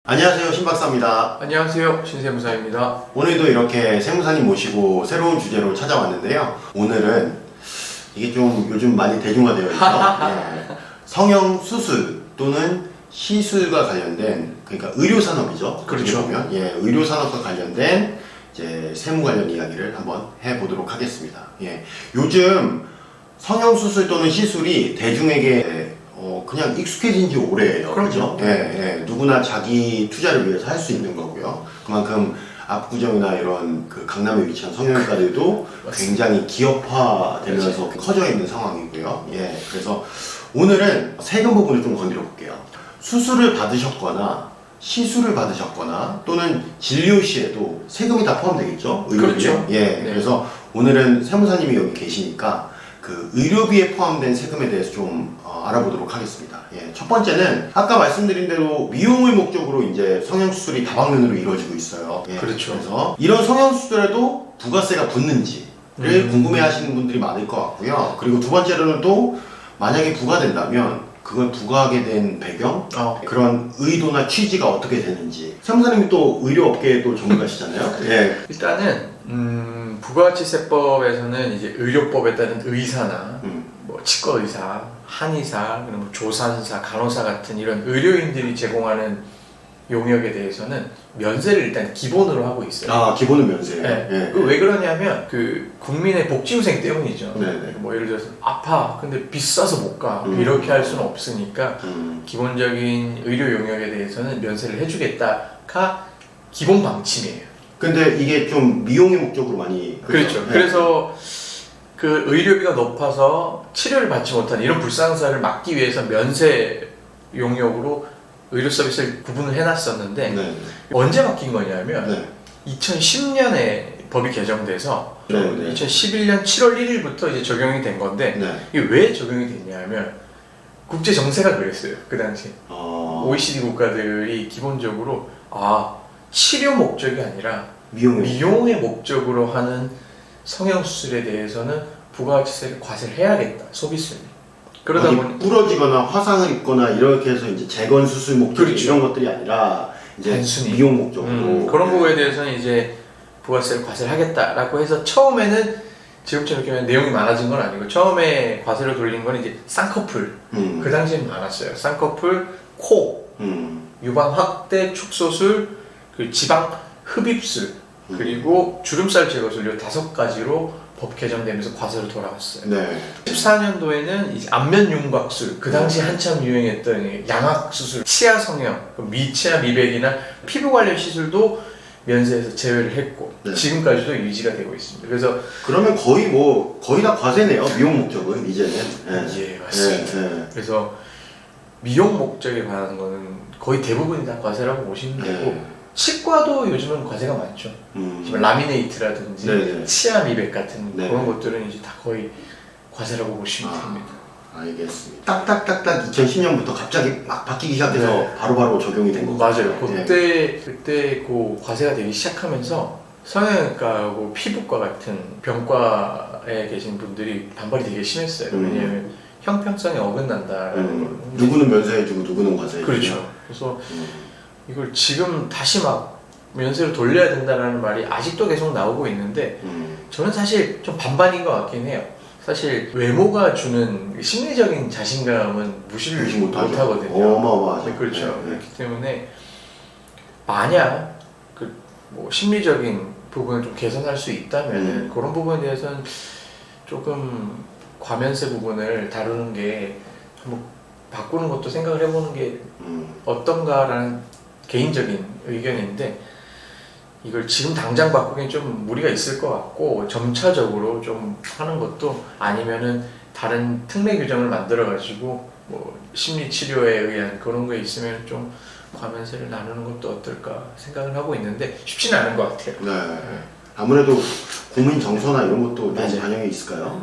안녕하세요, 신박사입니다. 안녕하세요, 신세무사입니다. 오늘도 이렇게 세무사님 모시고 새로운 주제로 찾아왔는데요. 오늘은 이게 좀 요즘 많이 대중화되어 있죠. 네. 성형 수술 또는 시술과 관련된, 그러니까 의료산업이죠. 그렇죠. 보면 의료산업과 관련된 이제 세무 관련 이야기를 한번 해보도록 하겠습니다. 요즘 성형 수술 또는 시술이 대중에게 그냥 익숙해진 지 오래예요. 그렇죠. 그죠? 누구나 자기 투자를 위해서 할 수 있는 거고요. 그만큼 압구정이나 이런 그 강남에 위치한 성형외과들도 굉장히 기업화되면서 커져 있는 상황이고요. 그래서 오늘은 세금 부분을 좀 건드려 볼게요. 수술을 받으셨거나 시술을 받으셨거나 또는 진료 시에도 세금이 다 포함되겠죠? 의료비에. 그렇죠. 그래서 오늘은 세무사님이 여기 계시니까 그 의료비에 포함된 세금에 대해서 좀 알아보도록 하겠습니다. 첫 번째는 아까 말씀드린 대로 미용을 목적으로 이제 성형수술이 다방면으로 이루어지고 있어요. 그렇죠. 그래서 이런 성형수술에도 부가세가 붙는지를 궁금해 하시는 분들이 많을 것 같고요. 그리고 두 번째로는 또 만약에 부과된다면 그걸 부과하게 된 배경, 그런 의도나 취지가 어떻게 되는지. 세무사님이 또 의료업계에 또 전문가시잖아요. 일단은 부가가치세법에서는 이제 의료법에 따른 의사나 뭐 치과의사, 한의사, 그리고 뭐 조산사, 간호사 같은 이런 의료인들이 제공하는 용역에 대해서는 면세를 일단 기본으로 하고 있어요. 기본은 면세예요. 왜 그러냐면 그 국민의 복지후생 때문이죠. 네네. 뭐 예를 들어서 아파 근데 비싸서 못 가 이렇게 할 수는 없으니까 기본적인 의료 용역에 대해서는 면세를 해주겠다가 기본 방침이에요. 근데 이게 좀 미용의 목적으로 많이 그렇죠. 그래서 그 의료비가 높아서 치료를 받지 못한 이런 불상사를 막기 위해서 면세 용역으로 의료 서비스를 구분을 해놨었는데 언제 바뀐 거냐면 2010년에 법이 개정돼서 2011년 7월 1일부터 이제 적용이 된 건데 이게 왜 적용이 됐냐면 국제 정세가 그랬어요. 그 당시 OECD 국가들이 기본적으로 치료 목적이 아니라 미용의 목적으로 하는 성형수술에 대해서는 부가가치세를 과세를 해야겠다, 소비세를. 그러다 보니 부러지거나 화상을 입거나 이렇게 해서 이제 재건 수술 목적 이런 것들이 아니라 이제 단순히 미용 목적으로 그런 부분에 대해서는 이제 부가세를 과세를 하겠다라고 해서 처음에는 지금처럼 이렇게 내용이 많아진 건 아니고 처음에 과세를 돌린 건 이제 쌍꺼풀 그 당시에는 많았어요. 쌍꺼풀, 코, 유방 확대, 축소술, 그 지방 흡입술 그리고 주름살 제거술 이 5가지로 법 개정되면서 과세로 돌아갔어요. 14년도에는 이제 안면 윤곽술, 그 당시 한참 유행했던 양악 수술, 치아 성형, 미치아 미백이나 피부 관련 시술도 면세에서 제외를 했고 지금까지도 유지가 되고 있습니다. 그래서 그러면 거의 다 과세네요. 미용 목적은 이제는. 맞습니다. 그래서 미용 목적에 관한 거는 거의 대부분이 다 과세라고 보시면 되고. 치과도 요즘은 과세가 많죠. 라미네이트라든지 치아 미백 같은 그런 것들은 이제 다 거의 과세라고 보시면 됩니다. 알겠습니다. 딱딱딱딱 2010년부터 갑자기 막 바뀌기 시작해서 바로바로 적용이 된 거 맞아요. 그때 그 과세가 되기 시작하면서 성형외과하고 피부과 같은 병과에 계신 분들이 반발이 되게 심했어요. 왜냐하면 형평성에 어긋난다라는 걸. 누구는 면세해주고 누구는 과세해주고. 그렇죠. 그래서 이걸 지금 다시 막 면세로 돌려야 된다는 말이 아직도 계속 나오고 있는데 저는 사실 좀 반반인 것 같긴 해요. 사실 외모가 주는 심리적인 자신감은 무시를 못하거든요. 어마어마하죠. 그렇죠. 그렇기 때문에 만약 그 뭐 심리적인 부분을 좀 개선할 수 있다면 그런 부분에 대해서는 조금 과면세 부분을 다루는 게 한번 바꾸는 것도 생각을 해보는 게 어떤가라는 개인적인 의견인데 이걸 지금 당장 바꾸기엔 좀 무리가 있을 것 같고 점차적으로 좀 하는 것도 아니면은 다른 특례 규정을 만들어 가지고 뭐 심리 치료에 의한 그런 게 있으면 좀 과면세를 나누는 것도 어떨까 생각을 하고 있는데 쉽지는 않은 것 같아요. 아무래도 국민 정서나 이런 것도 좀 반영이 있을까요?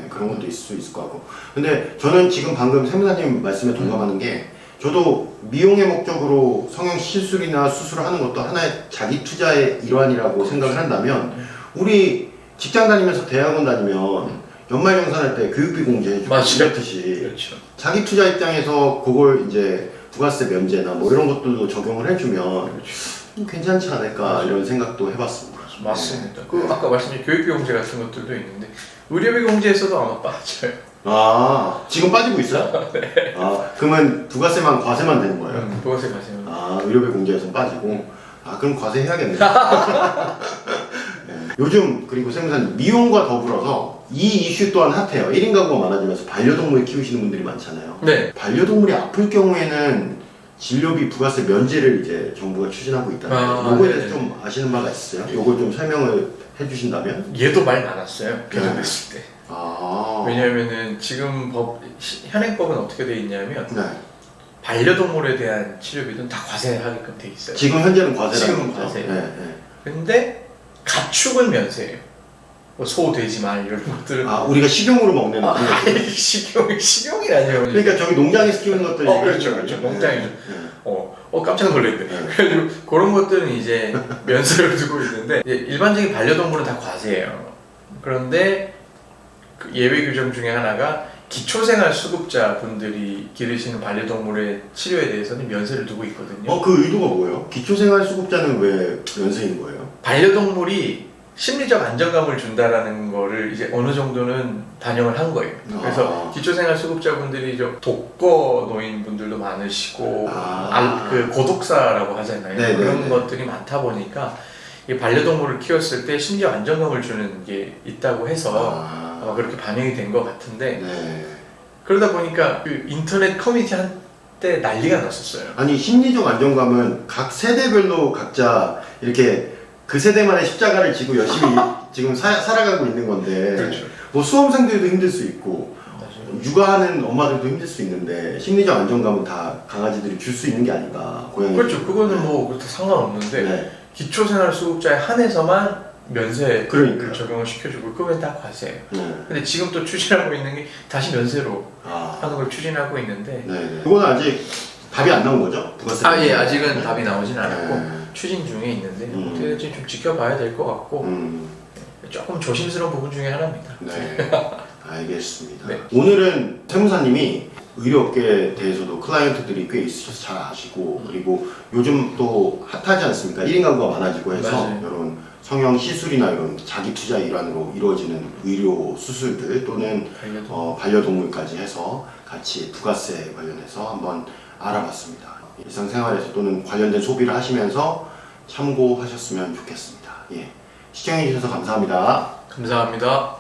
그런 것도 있을 수 있을 것 같고. 근데 저는 지금 방금 세무사님 말씀에 동감하는 게 저도 미용의 목적으로 성형 시술이나 수술을 하는 것도 하나의 자기 투자의 일환이라고 생각을 한다면 우리 직장 다니면서 대학원 다니면 연말정산할 때 교육비 공제해주고 이렇듯이 자기 투자 입장에서 그걸 이제 부가세 면제나 뭐 이런 것들도 적용을 해주면 괜찮지 않을까 이런 생각도 해봤습니다. 맞습니다. 그 아까 말씀드린 교육비 공제 같은 것들도 있는데 의료비 공제에서도 아마 빠져요. 아 지금 빠지고 있어요? 네. 아 그러면 부가세만 과세만 되는 거예요? 부가세 과세는. 아 의료비 공제에서 빠지고 아 그럼 과세 해야겠네요. 네. 요즘 그리고 세무사님 미용과 더불어서 이 이슈 또한 핫해요. 1인 가구가 많아지면서 반려동물 키우시는 분들이 많잖아요. 네. 반려동물이 아플 경우에는 진료비 부가세 면제를 이제 정부가 추진하고 있다는데 요거에 대해서 좀 아시는 바가 있어요? 요걸 좀 설명을 해주신다면? 얘도 말 많았어요. 개정됐을 때. 아 왜냐하면은 지금 현행법은 어떻게 돼 있냐면 네. 반려동물에 대한 치료비는 다 과세하게끔 돼 있어요. 지금 현재는 과세라는 지금은 거죠? 과세. 네, 네. 근데 가축은 면세예요. 뭐 소, 돼지, 말 이런 것들은 아 우리가 식용으로 먹는 식용이라뇨. 그러니까 저기 농장에서 키우는 것들 그렇죠, 그렇죠. 농장이죠. 깜짝 놀랐네. 그래가지고 그런 것들은 이제 면세를 두고 있는데 이제 일반적인 반려동물은 다 과세예요. 그런데 그 예외 규정 중에 하나가 기초생활 수급자 분들이 기르시는 반려동물의 치료에 대해서는 면세를 두고 있거든요. 그 의도가 뭐예요? 기초생활수급자는 왜 면세인 거예요? 반려동물이 심리적 안정감을 준다라는 거를 이제 어느 정도는 반영을 한 거예요. 그래서 기초생활 수급자분들이 독거 노인분들도 많으시고 그 고독사라고 하잖아요. 네네네. 그런 것들이 많다 보니까 이 반려동물을 키웠을 때 심리적 안정감을 주는 게 있다고 해서 그렇게 반영이 된 것 같은데 네. 그러다 보니까 그 인터넷 커뮤니티 한때 난리가 났었어요. 아니 심리적 안정감은 각 세대별로 각자 이렇게 그 세대만의 십자가를 지고 열심히 지금 살아가고 있는 건데 그렇죠. 뭐 수험생들도 힘들 수 있고 맞아요. 육아하는 엄마들도 힘들 수 있는데 심리적 안정감은 다 강아지들이 줄 수 있는 게 아닌가 고양이 그렇죠. 그거는 뭐 그렇다 상관없는데 네. 기초생활 수급자에 한해서만 면세를 그러니까요. 적용을 시켜주고 그건 다 과세예요. 네. 근데 지금 또 추진하고 있는 게 다시 면세로 아, 하는 걸 추진하고 있는데 네. 그거는 아직 답이 안 나온 거죠? 부가세 예 아직은 네. 답이 나오진 않았고 네. 추진 중에 있는데 어떻게 될지 좀 지켜봐야 될 것 같고 조금 조심스러운 부분 중에 하나입니다. 네, 알겠습니다. 네. 오늘은 세무사님이 의료업계에 대해서도 클라이언트들이 꽤 있으셔서 잘 아시고 그리고 요즘 또 핫하지 않습니까? 1인 가구가 많아지고 해서 맞아요. 이런 성형 시술이나 이런 자기 투자 일환으로 이루어지는 의료 수술들 또는 반려동물까지 해서 같이 부가세 관련해서 한번 알아봤습니다. 일상생활에서 또는 관련된 소비를 하시면서 참고하셨으면 좋겠습니다. 예. 시청해주셔서 감사합니다. 감사합니다.